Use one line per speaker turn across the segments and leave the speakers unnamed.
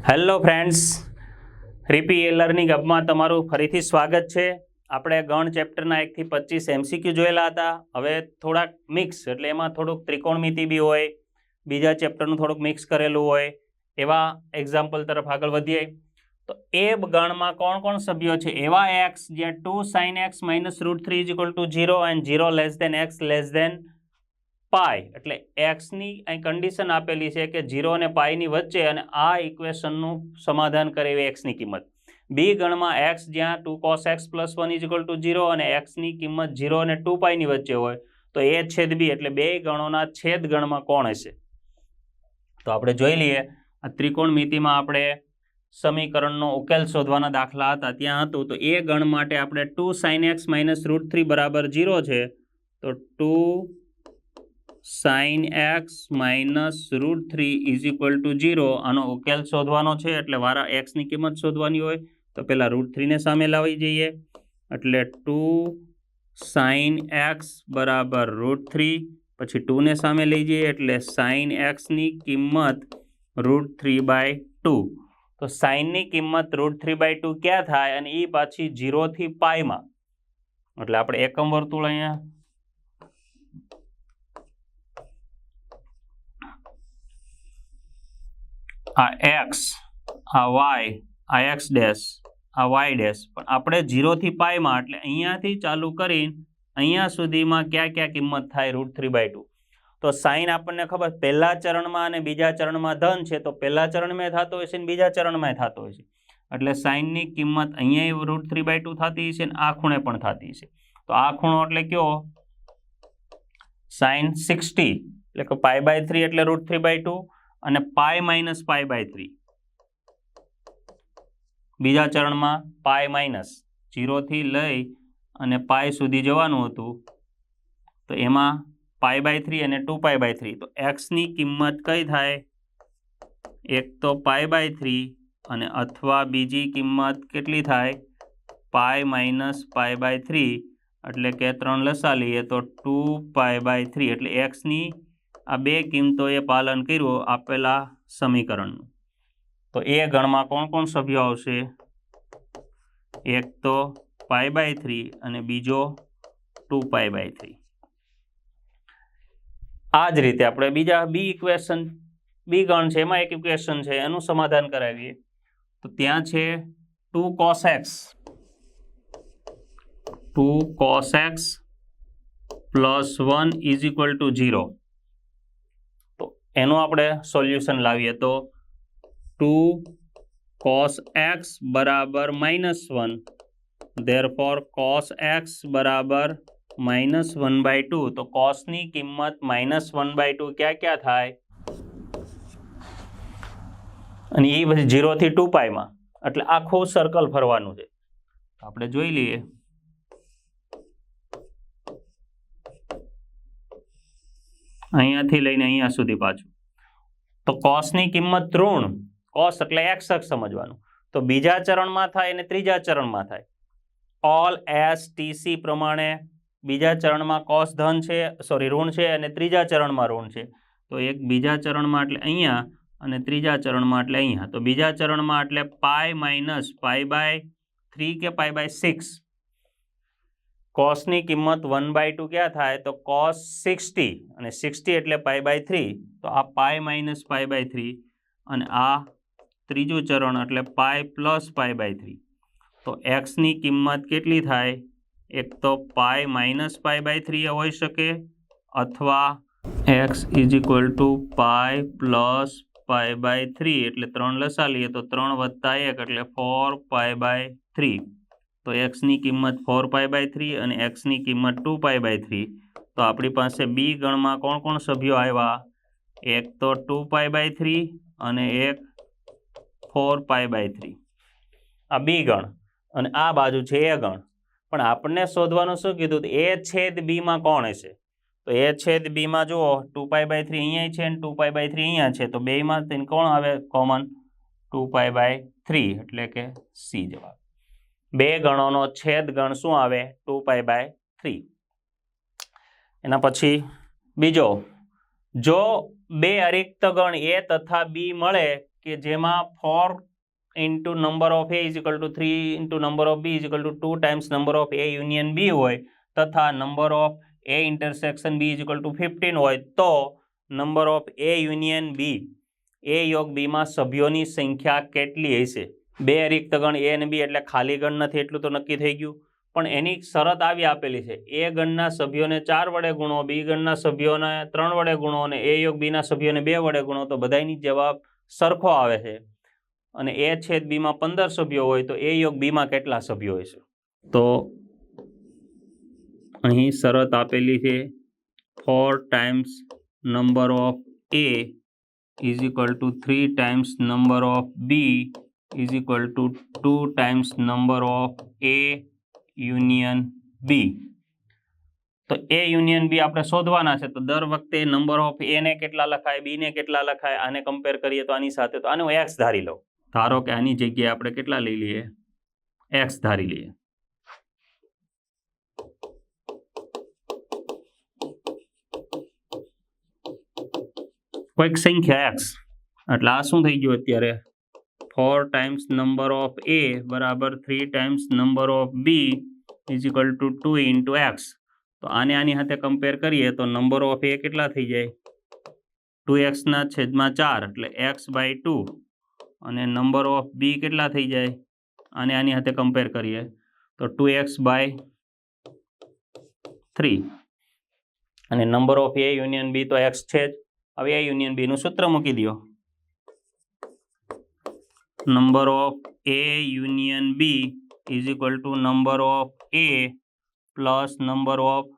Hello friends, રીપી એ learning હબમાં તમારું ફરીથી સ્વાગત છે। આપણે ગણ ચેપ્ટરના 1 થી 25 એમસીક્યુ જોયેલા હતા। હવે થોડાક મિક્સ એટલે એમાં થોડુંક ત્રિકોણમિતિ બી હોય, બીજા ચેપ્ટરનું થોડુંક મિક્સ કરેલું હોય એવા એક્ઝામ્પલ તરફ આગળ વધીએ। તો એ ગણમાં કોણ કોણ સભ્યો છે? એવા x જ્યાં 2 sin x minus √3 = 0 and 0 less than x less than પાઈ, એટલે x ની અહીં કન્ડિશન આપેલી છે કે 0 અને પાઈ ની વચ્ચે, અને આ ઇક્વેશનનું સમાધાન કરે એવી x ની કિંમત। બી ગણમાં x જ્યાં 2 cos x + 1 = 0 અને x ની કિંમત 0 અને 2 પાઈ ની વચ્ચે હોય તો a છેદ b, એટલે બે ગણોના છેદ ગણમાં કોણ હશે? તો આપણે જોઈ લઈએ। આ ત્રિકોણમિતિમાં આપણે સમીકરણનો ઉકેલ શોધવાના દાખલા હતા ત્યાં હતું, તો એ ગણ માટે આપણે 2 sin x minus √3 બરાબર 0 છે, તો 2 sin x minus √3 = 0 આનો ઉકેલ શોધવાનો છે, એટલે વારા x ની કિંમત શોધવાની હોય તો પહેલા √3 ને સામે લાવી જઈએ, એટલે 2 sin x બરાબર √3, પછી 2 ને સામે લઈ જઈએ એટલે sin x ની કિંમત √3/2। તો sin ની કિંમત √3/2 ક્યાં થાય? અને એ પાછી 0 થી પાઈમાં, એટલે આપણે એકમ વર્તુળ અહીંયા આ x, આ y, આ x ડેશ, આ y ડેશ, પણ આપણે 0 થી પાઈમાં, એટલે અહીંયાથી ચાલુ કરીને અહીંયા સુધીમાં ક્યાં ક્યાં કિંમત થાય? √3/2। તો સાઈન આપણને ખબર, પહેલા ચરણમાં અને બીજા ચરણમાં ધન છે, તો પહેલા ચરણમાં થતો હોય છે અને બીજા ચરણમાં થતો હોય છે, એટલે સાઈનની કિંમત અહીંયા √3/2 થતી છે અને આ ખૂણે પણ થતી છે। તો આ ખૂણો એટલે કયો? sin 60, એટલે કે π/3 એટલે √3/2, અને પાઈ માઇનસ π/3, બીજા ચરણમાં પાઈ માઇનસ 0 થી લઈ અને પાઈ સુધી જવાનું હતું, તો એમાં π/3 અને 2π/3, તો x ની કિંમત કઈ થાય? એક તો π/3 અને અથવા બીજી કિંમત કેટલી થાય? પાઈ માઇનસ π/3, એટલે કે 3 લસા લઈએ તો 2π/3, એટલે x ની આ બે કિંમતોએ પાલન કર્યું આપેલા સમીકરણનું। તો એ ગણમાં કોણ કોણ સભ્યો આવશે? એક તો π/3 અને બીજો 2π/3। આ જ રીતે આપણે બીજા બી ગણ છે, એમાં એક ઇક્વેશન છે, એનું સમાધાન કરાવીએ। તો ત્યાં છે 2 cos x + 1 = 0, તો એનું આપણે સોલ્યુશન લાવીએ તો 2 cos x બરાબર -1, therefore cos x બરાબર -1/2, તો cos ની કિંમત -1/2 ક્યાં ક્યાં થાય? અને એ પછી 0 થી 2 પાઈમાં, એટલે આખું સર્કલ ફરવાનું છે। આપણે જોઈ લઈએ। અહીંયાથી લઈને અહીંયા સુધી પાછું, તો cos ની કિંમત ઋણ, cos એટલે x અક્ષ સમજવાનું, તો બીજા ચરણમાં થાય અને ત્રીજા ચરણમાં થાય। ઓલ STC પ્રમાણે બીજા ચરણમાં cos ઋણ છે અને ત્રીજા ચરણમાં ઋણ છે, તો એક બીજા ચરણમાં એટલે અહીંયા અને ત્રીજા ચરણમાં એટલે અહીંયા, તો બીજા ચરણમાં એટલે પાઈ માઇનસ π/3 કે π/6, cos ની કિંમત 1/2 ક્યાં થાય? તો cos 60, અને 60 એટલે π/3, તો આ પાઈ માઇનસ π/3, અને આ ત્રીજું ચરણ એટલે પાઈ પ્લસ π/3, તો x ની કિંમત કેટલી થાય? એક તો પાઈ માઇનસ π/3 હોઈ શકે, અથવા x = પાઈ પ્લસ π/3, એટલે 3 લસા લઈએ તો 3 + 1 એટલે 4π/3, તો x ની કિંમત 4π/3 અને x ની કિંમત 2π/3। તો આપણી પાસે બી ગણમાં કોણ કોણ સભ્યો આવ્યા? એક તો 2π/3 અને એક 4π/3, આ બી ગણ, અને આ બાજુ છે એ ગણ। પણ આપણને શોધવાનું શું કીધું? એ છેદ બી માં કોણ હશે? તો એ છેદ બી માં જુઓ 2π/3 અહીંયા છે અને 2π/3 અહીંયા છે, તો બેમાં કોણ આવે કોમન? 2π/3, એટલે કે સી જવાબ। બે ગણોનો છેદ ગણ શું આવે? 2π/3। એના પછી બીજો, જો બે અરિક્ત ગણ એ તથા બી મળે કે જેમાં 4 into number of A is equal to 3 into number of B is equal to 2 times number of A union B હોય તથા number of A intersection B is equal to 15 હોય તો number of A union B એ યોગ બીમાં સભ્યોની સંખ્યા કેટલી હશે? બે રિક્ત ગણ એ અને બી એટલે ખાલી ગણ નથી એટલું તો નક્કી થઈ ગયું, પણ એની શરત આવી આપેલી છે, એ ગણના સભ્યોને 4 વડે ગુણો, બી ગણના સભ્યોને 3 વડે ગુણો અને એ યોગ બીના સભ્યોને 2 વડે ગુણો તો બધાની જવાબ સરખો આવે છે. અને એ છેદ બીમાં 15 સભ્યો હોય તો એ યોગ બીમાં કેટલા સભ્યો હશે? તો અહીં શરત આપેલી છે 4 times number of A is equal to 3 times number of B is equal to 2 times number of A union B. તો એ યુનિયન બી આપણે શોધવાના છે, તો દર વખતે નંબર ઓફ એ ને કેટલા લખાય, બી ને કેટલા લખાય, આને કમ્પેર કરીએ તો આની સાથે, તો આનું એક્સ ધારી લો. ધારો કે આની જગ્યાએ આપણે કેટલા લઈ લઈએ? એક્સ ધારી લઈએ. કોઈક સંખ્યા એક્સ, એટલે આ શું થઈ ગયું અત્યારે? 4 ટાઈમ્સ નંબર ઓફ એ બરાબર 3 times number of B is equal to 2 into x. તો આની સાથે કમ્પેર કરીએ તો નંબર ઓફ એ કેટલા થઈ જાય? 2x ના છેદમાં 4 એટલે x બાય 2 અને નંબર ઓફ બી કેટલા થઈ જાય? આની સાથે કમ્પેર કરીએ તો 2x બાય 3 અને number of A union B તો x છે જ. હવે એ યુનિયન બી નું સૂત્ર મૂકી દો. Number of A union B is equal to number of A plus number of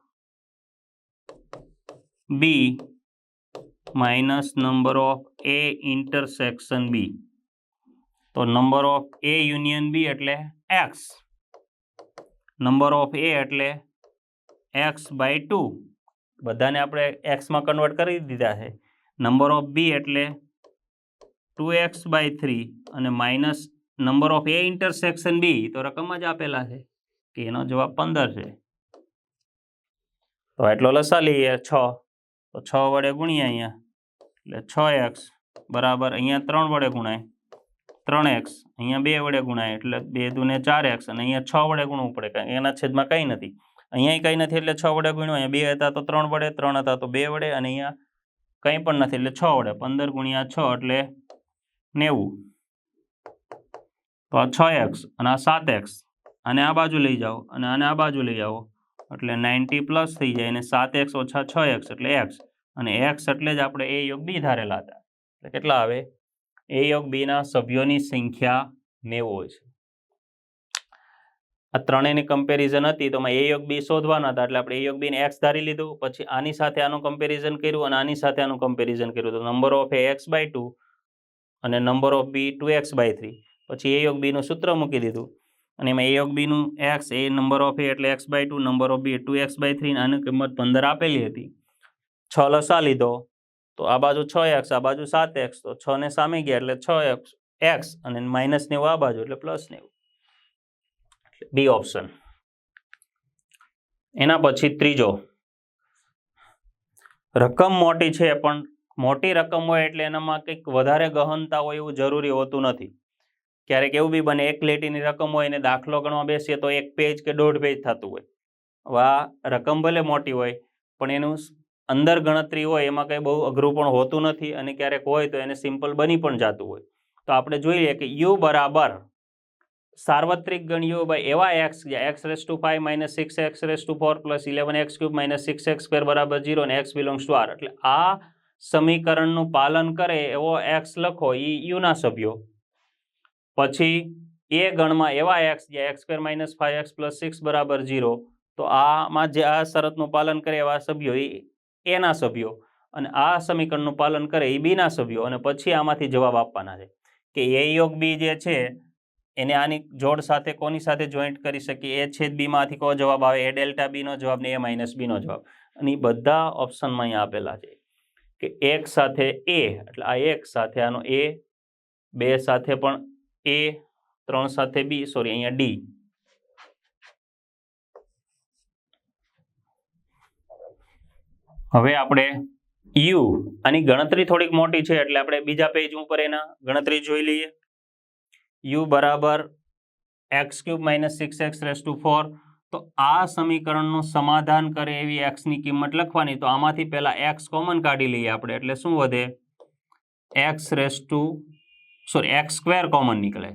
B minus number of A intersection B. તો number of A union B એટલે એક્સ, નંબર ઓફ એ એટલે x by 2, બધાને આપણે એક્સમાં convert કરી દીધા છે. Number of બી એટલે 2x by 3 અને minus number of A intersection B તો રકમ જ આપેલા છે કે એનો જવાબ 15 છે. તો એટલો લસા લઈએ 6, તો 6 વડે ગુણીએ અહીંયા એટલે 6x બરાબર અહીંયા 3 વડે ગુણાય 3x, અહીંયા 2 વડે ગુણાય એટલે 2 દુને 4x અને અહીંયા 6 વડે ગુણવું પડે કારણ કે એના છેદમાં કંઈ નથી, અહીંયા કંઈ નથી એટલે 6 વડે ગુણ્યો, અહીંયા 2 હતા તો 3 વડે, 3 હતા તો 2 વડે અને અહીંયા કંઈ પણ નથી એટલે 6 વડે. 15 ગુણ્યા 6 એટલે 90. તો આ 6x અને આ 7x અને આ બાજુ લઈ જાઓ અને આને આ બાજુ લઈ આવો એટલે 90 પ્લસ થઈ જાય અને 7x ઓછા 6x એટલે x અને x એટલે જ આપણે એ યોગ બી ધારેલા હતા. એટલે કેટલા આવે? એ યોગ બીના સભ્યોની સંખ્યા 90 હોય છે. આ ત્રણેયની કમ્પેરિઝન હતી તો એ યોગ બી શોધવાના હતા એટલે આપણે એ યોગ બીને એક્સ ધારી લીધું, પછી આની સાથે આનું કમ્પેરિઝન કર્યું અને આની સાથે આનું કમ્પેરિઝન કર્યું તો number of A x by 2 અને number of B 2x by 3. પછી એ યોગ બીનું સૂત્ર મૂકી દીધું અને એમાં એ યોગ બીનું એક્સ એ નંબર ઓફ એ એટલે x by 2, number of B 2x by 3 અને આની કિંમત 15 આપેલી હતી. 6 લસા લીધો તો આ બાજુ 6x આ બાજુ 7x, તો 6 ને સામે ગયા એટલે 6x અને માઇનસ 90 આ બાજુ એટલે પ્લસ 90. બી ઓપ્શન. એના પછી ત્રીજો, રકમ મોટી છે પણ મોટી રકમ હોય એટલે એનામાં કંઈક વધારે ગહનતા હોય એવું જરૂરી હોતું નથી. ક્યારેક એવું બી બને એક લીટીની રકમ હોય અને દાખલો ગણવા બેસીએ તો 1 પેજ કે 1.5 પેજ થતું હોય. હવે આ રકમ ભલે મોટી હોય પણ એનું અંદર ગણતરી હોય એમાં કંઈ બહુ અઘરું પણ હોતું નથી અને ક્યારેક હોય તો એને સિમ્પલ બની પણ જતું હોય. તો આપણે જોઈએ કે યુ બરાબર સાર્વત્રિક ગણ યુ બાય એવા એક્સ જ્યાં x⁵ minus 6x⁴ plus 11x³ minus 6x² બરાબર 0 અને x બિલોંગ્સ ટુ R. એટલે આ સમીકરણનું પાલન કરે એવો એક્સ લખો એ યુના સભ્યો. પછી એ ગણમાં એવા એક્સ જ્યાં x² માઇનસ 5x પ્લસ 6 બરાબર 0, તો આમાં જે આ શરતનું પાલન કરે એવા સભ્યો એ એના સભ્યો અને આ સમીકરણનું પાલન કરે એ બીના સભ્યો અને પછી આમાંથી જવાબ આપવાના છે કે એ યોગ બી જે છે એને આની જોડ સાથે કોની સાથે જોઈન્ટ કરી શકીએ? એ છેદ બીમાંથી કયો જવાબ આવે? એ ડેલ્ટા બીનો જવાબ ને એ માઇનસ બીનો જવાબ. અને એ બધા ઓપ્શનમાં અહીંયા આપેલા છે કે 1 સાથે એ એટલે આ 1 સાથે આનો એ, 2 સાથે પણ એ, 3 સાથે બી, સોરી અહીંયા ડી. હવે આપણે યુ આની ગણતરી થોડીક મોટી છે એટલે આપણે બીજા પેજ ઉપર એના ગણતરી જોઈ લઈએ. યુ બરાબર x³ - 6x⁴. તો આ સમીકરણનું સમાધાન કરે એવી એક્સની કિંમત લખવાની. તો આમાંથી પહેલા એક્સ કોમન કાઢી લઈએ આપણે, એટલે શું વધે? x² કોમન નીકળે.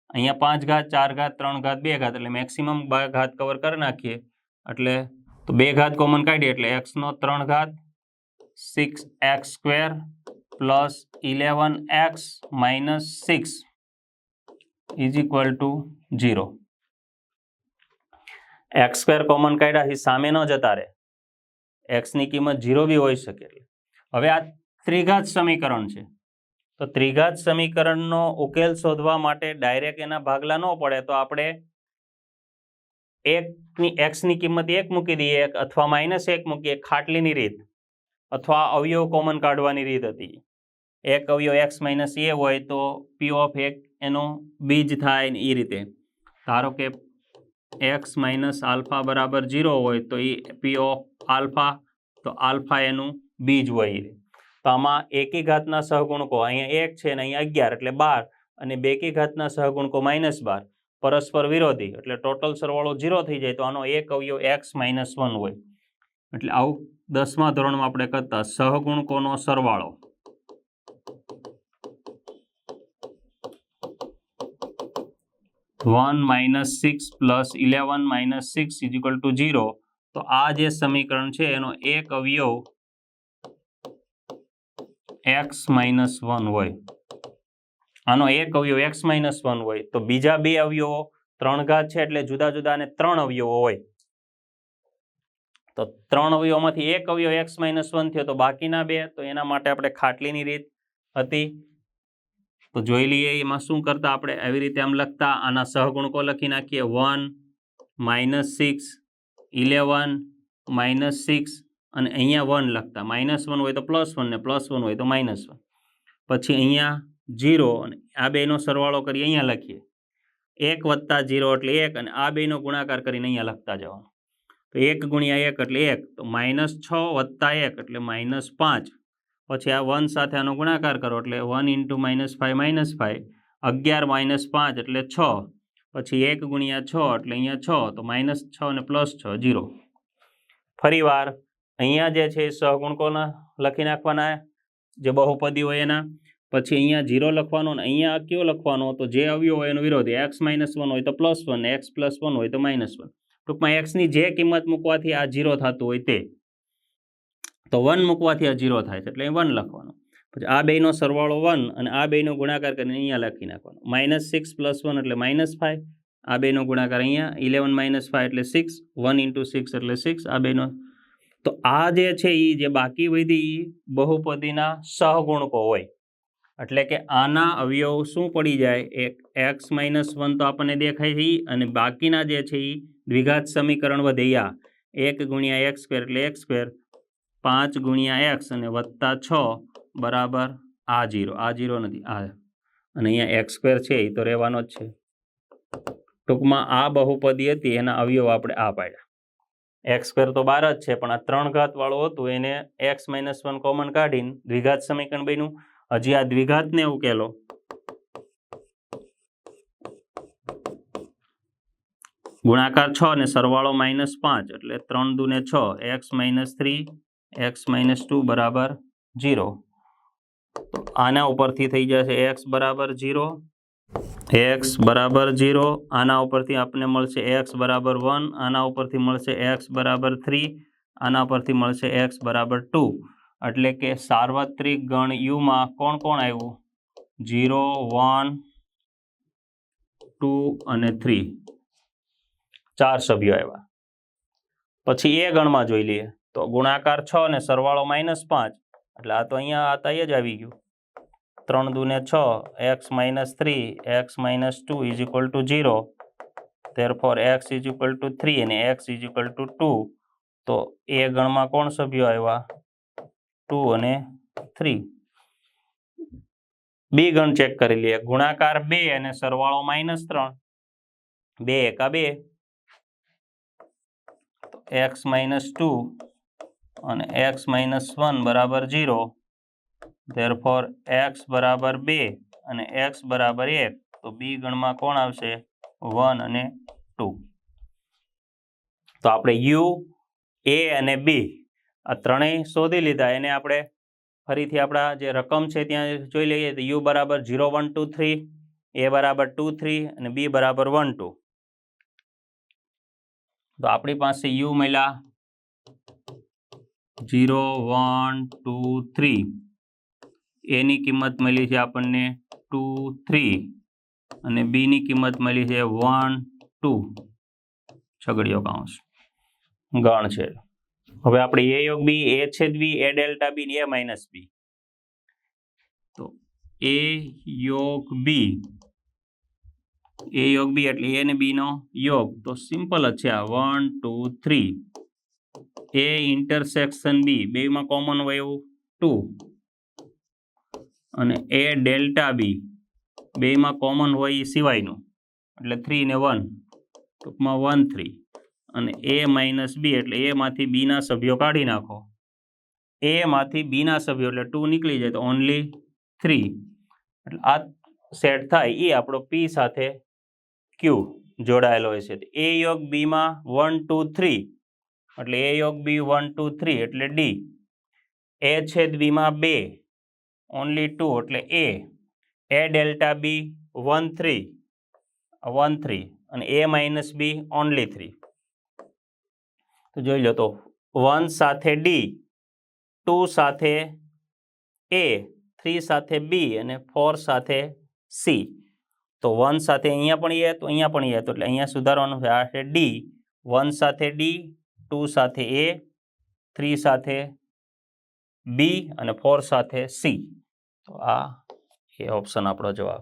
અહીંયા 5 ઘાત 4 ઘાત 3 ઘાત 2 ઘાત એટલે મેક્સિમમ ઘાત કવર કરી નાખીએ. એટલે તો 2 ઘાત કોમન કાઢીએ એટલે x3 ઘાત 6x² plus 11x - 6 = 0. x² common કાઢ્યાથી સામે ન જતા રહે. એક્સની કિંમત 0 બી હોઈ શકે. હવે આ ત્રિઘાત સમીકરણ છે. તો ત્રિઘાત સમીકરણનો ઉકેલ શોધવા માટે ડાયરેક્ટ એના ભાગલા ન પડે તો આપણે એક્સની કિંમત 1 મૂકી દઈએ અથવા -1 મૂકીએ. ખાટલીની રીત અથવા અવયવ કોમન કાઢવાની રીત હતી. એક અવયવ x - a હોય તો p ઓફ 1 એનું બીજ થાય ને એ રીતે. ધારો કે x - આલ્ફા બરાબર 0 હોય તો એ p ઓફ આલ્ફા, તો આલ્ફા એનું બીજ હોય. તો આમાં એકી ઘાતના સહગુણકો અહીંયા 1 છે ને અહીંયા 11 એટલે 12 અને બેકી ઘાતના સહગુણકો -12 પરસ્પર વિરોધી એટલે ટોટલ સરવાળો 0 થઈ જાય. તો આનો એક અવયવ x - 1 હોય. એટલે આવું 10મા ધોરણમાં આપણે કરતા સહગુણકોનો સરવાળો (1 - 6 + 11 - 6 = 0). તો આ જે સમીકરણ છે એનો એક અવયવ x - 1 હોય. આનો એક અવયવ x - 1 હોય તો બીજા બે અવયવો 3 ઘાત છે એટલે જુદા જુદા અને 3 અવયવો હોય. તો 3 અવયવોમાંથી એક અવયવ x - 1 થયો તો બાકીના બે, તો એના માટે આપણે ખાટલીની રીત હતી. તો જોઈ લઈએ એમાં શું કરતા આપણે. આવી રીતે આમ લખતા, આના સહગુણકો લખી નાખીએ. 1 - 6 11 - 6 અને અહીંયા 1 લખતા. -1 હોય તો +1 ને +1 હોય તો -1. પછી અહીંયા 0 અને આ બેનો સરવાળો કરી અહીંયા લખીએ. 1 + 0 એટલે 1 અને આ બેનો ગુણાકાર કરીને અહીંયા લખતા જવાનું. તો 1 × 1 એટલે 1, તો -6 + 1 એટલે -5. પછી આ 1 સાથે આનો ગુણાકાર કરો એટલે 1 × -5 -5, 11 - 5 એટલે 6. પછી 1 × 6 એટલે અહીંયા 6, તો -6 અને +6 0. ફરી વાર અહીંયા જે છે સહગુણકોના લખી નાખવાના, જે બહુપદી હોય એના. પછી અહીંયા 0 લખવાનો અને અહીંયા કયો લખવાનો? તો જે અવયવ હોય એનો વિરોધી. x - 1 હોય તો +1, x + 1 હોય તો -1. ટૂંકમાં એક્સની જે કિંમત મૂકવાથી આ 0 થતું હોય તે. તો 1 મૂકવાથી આ 0 થાય છે એટલે 1 લખવાનું. પછી આ બેનો સરવાળો 1 અને આ બેનો ગુણાકાર કરીને અહીંયા લખી નાખવાનો. -6 + 1 એટલે -5. આ બેનો ગુણાકાર અહીંયા 11 - 5 એટલે 6. 1 × 6 એટલે 6 આ બેનો. તો આ જે છે એ જે બાકી વધી બહુપદીના સહગુણકો હોય. એટલે કે આના અવયવ શું પડી જાય? એક x - 1 તો આપણને દેખાય છે અને બાકીના જે છે એ દ્વિઘાત સમીકરણ વધે. 1 × x² એટલે x², 5 × x અને +6 બરાબર આ 0. આ 0 નથી આ, અને અહીંયા x² છે એ તો રહેવાનો જ છે. ટૂંકમાં આ બહુપદી હતી એના અવયવ આપણે આ પાડ્યા. x² તો 12 જ છે પણ આ 3 ઘાત વાળું હતું એને x - 1 કોમન કાઢીને દ્વિઘાત સમીકરણ બન્યું. હજી આ દ્વિઘાતને ઉકેલો. ગુણાકાર 6 અને સરવાળો -5 એટલે 3 × 2 = 6, x - 3 x - 2 બરાબર 0. તો આના ઉપરથી થઈ જશે x બરાબર 0, x બરાબર 0. આના ઉપરથી આપણને મળશે x બરાબર 1, આના ઉપરથી મળશે x બરાબર 3, આના ઉપરથી મળશે x બરાબર 2. એટલે કે સાર્વત્રિક ગણ યુમાં કોણ કોણ આવ્યું? 0 1 2 અને 3, 4 સભ્યો આવ્યા. પછી એ ગણમાં જોઈ લઈએ તો ગુણાકાર 6 અને સરવાળો -5 એટલે આ તો અહીંયા આ જ આવી ગયું. 3 × 2 = 6, x - 3 x - 2 = 0. therefore x = 3 અને x = 2. તો એ ગણમાં કોણ સભ્યો આવ્યા? 2 અને 3. બી ગણ ચેક કરી લઈએ. ગુણાકાર 2 અને સરવાળો -3, 2 × 2 x - 2 અને x -1 બરાબર 0, ધેરફોર x બરાબર 2 અને x બરાબર 1, તો બી ગણમાં કોણ આવશે? 1 અને 2. તો આપણે યુ, એ અને બી આ ત્રણેય શોધી લીધા. એને આપણે ફરીથી આપણા જે રકમ છે ત્યાં જોઈ લઈએ. તો યુ બરાબર 0, 1, 2, 3, એ બરાબર 2, 3 અને બી બરાબર 1, 2. તો આપણી પાસે યુ મળ્યા 0, 1, 2, 3. એની કિંમત મળી છે આપણને 2, 3 અને બીની કિંમત મળી છે 1, 2. છગડીયો કૌંસ ગણ છે. હવે આપણે એ યોગ બી, એ છેદ બી, એ ડેલ્ટા બી, એ માઇનસ બી. તો એ યોગ બી, એ યોગ બી એટલે એ અને બી નો યોગ. તો સિમ્પલ જ છે આ 1, 2, 3. એ ઇન્ટરસેક્શન બી, બેમાં કોમન હોય એવું 2 અને એ ડેલ્ટા બી, બેમાં કોમન હોય એ સિવાયનું એટલે 3 ને 1, ટૂંકમાં 1, 3 અને એ માઇનસ બી એટલે એમાંથી બીના સભ્યો કાઢી નાખો. એમાંથી બીના સભ્યો એટલે 2 નીકળી જાય તો ઓનલી 3. એટલે આ સેટ થાય એ આપણો પી સાથે ક્યુ જોડાયેલો હોય છે. એ યોગ બીમાં 1, 2, 3 એટલે એ યોગ બી 1, 2, 3 એટલે ડી. એ છેદ બીમાં 2 ઓનલી 2 એટલે એ. એ ડેલ્ટા બી 1, 3 1, 3 અને એ માઇનસ બી ઓનલી 3. તો જોઈ લો તો 1 સાથે ડી, 2 સાથે એ, 3 સાથે બી અને 4 સાથે સી. તો 1 સાથે અહીંયા પણ એ, તો અહીંયા પણ એ, તો એટલે અહીંયા સુધારવાનું છે. આ છે ડી, 1 સાથે ડી, 2 સાથે એ, 3 સાથે બી અને 4 સાથે સી. તો આ એ ઓપ્શન આપણો જવાબ.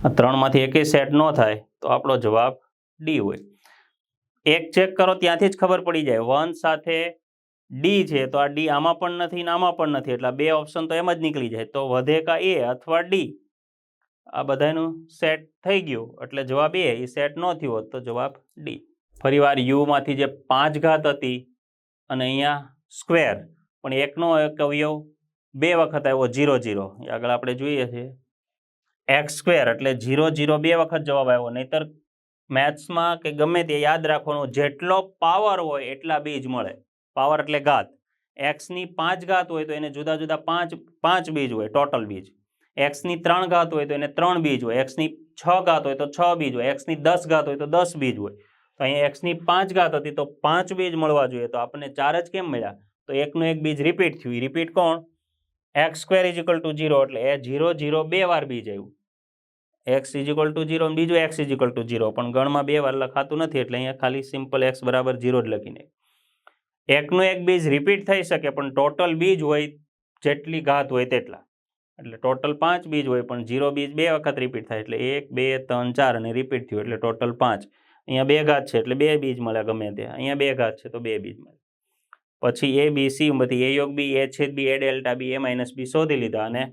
આ ત્રણમાંથી એકેય સેટ ન થાય તો આપણો જવાબ ડી હોય. એક ચેક કરો ત્યાંથી જ ખબર પડી જાય. 1 સાથે ડી છે તો આ ડી આમાં પણ નથી ને આમાં પણ નથી, એટલે બે ઓપ્શન તો એમ જ નીકળી જાય. તો વધે કા એ અથવા ડી, આ બધાનું સેટ થઈ ગયું એટલે જવાબ એ સેટ ન થયું હોત તો જવાબ ડી. ફરીવાર યુમાંથી જે 5 ઘાત હતી અને અહીંયા સ્ક્વેર, પણ એકનો એક અવયવ 2 વખત આવ્યો 0, 0. આગળ આપણે જોઈએ છે એક્સ સ્ક્વેર એટલે 0, 0 2 વખત જવાબ આવ્યો. નહીતર મેથ્સમાં કે ગમે તે યાદ રાખવાનું, જેટલો પાવર હોય એટલા બીજ મળે. પાવર એટલે ઘાત. એક્સની 5 ઘાત હોય તો એને જુદા જુદા 5 બીજ હોય, ટોટલ બીજ. એક્સની 3 ઘાત હોય તો એને 3 બીજ હોય. એક્સની 6 ઘાત હોય તો 6 બીજ હોય. એક્સની 10 ઘાત હોય તો 10 બીજ હોય. તો અહીંયા એક્સની 5 ઘાત હતી તો 5 બીજ મળવા જોઈએ, તો આપણને 4 જ કેમ મળ્યા? તો એકનું એક બીજ રિપીટ થયું. રિપીટ કોણ? X square is equal two 0 એટલે એ 0, 0 2 વાર બીજ આવ્યું. એક્સ ઇઝ ઇક્વલ ટુ 0 બીજું એક્સ ઇઝ ઇક્વલ ટુ 0, પણ ગણમાં 2 વાર લખાતું નથી એટલે અહીંયા ખાલી સિમ્પલ એક્સ બરાબર 0 જ લખીને. એકનું એક બીજ રિપીટ થઈ શકે પણ ટોટલ બીજ હોય જેટલી ઘાત હોય તેટલા, એટલે ટોટલ 5 બીજ હોય પણ 0 બીજ 2 વખત રિપીટ થાય એટલે 1, 2, 3, 4 અને રિપીટ થયું એટલે ટોટલ 5. અહીંયા 2 ઘાત છે એટલે 2 બીજ મળે ગમે તે. અહીંયા 2 ઘાત છે તો 2 બીજ મળે. પછી એ બી સી માંથી એ યોગ બી, એ છેદ બી, એ ડેલ્ટા બી, એ માઇનસ બી શોધી લીધા અને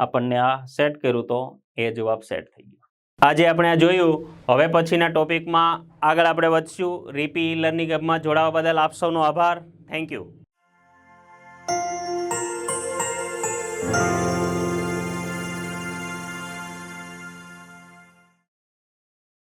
આપણને આ સેટ કર્યું તો એ જવાબ સેટ થઈ ગયો. આજે આપણે આ જોયું. હવે પછીના ટોપિકમાં આગળ આપણે વધશું. રીપી લર્નિંગ એપમાં જોડાવા બદલ આપ સૌનો આભાર. Thank you.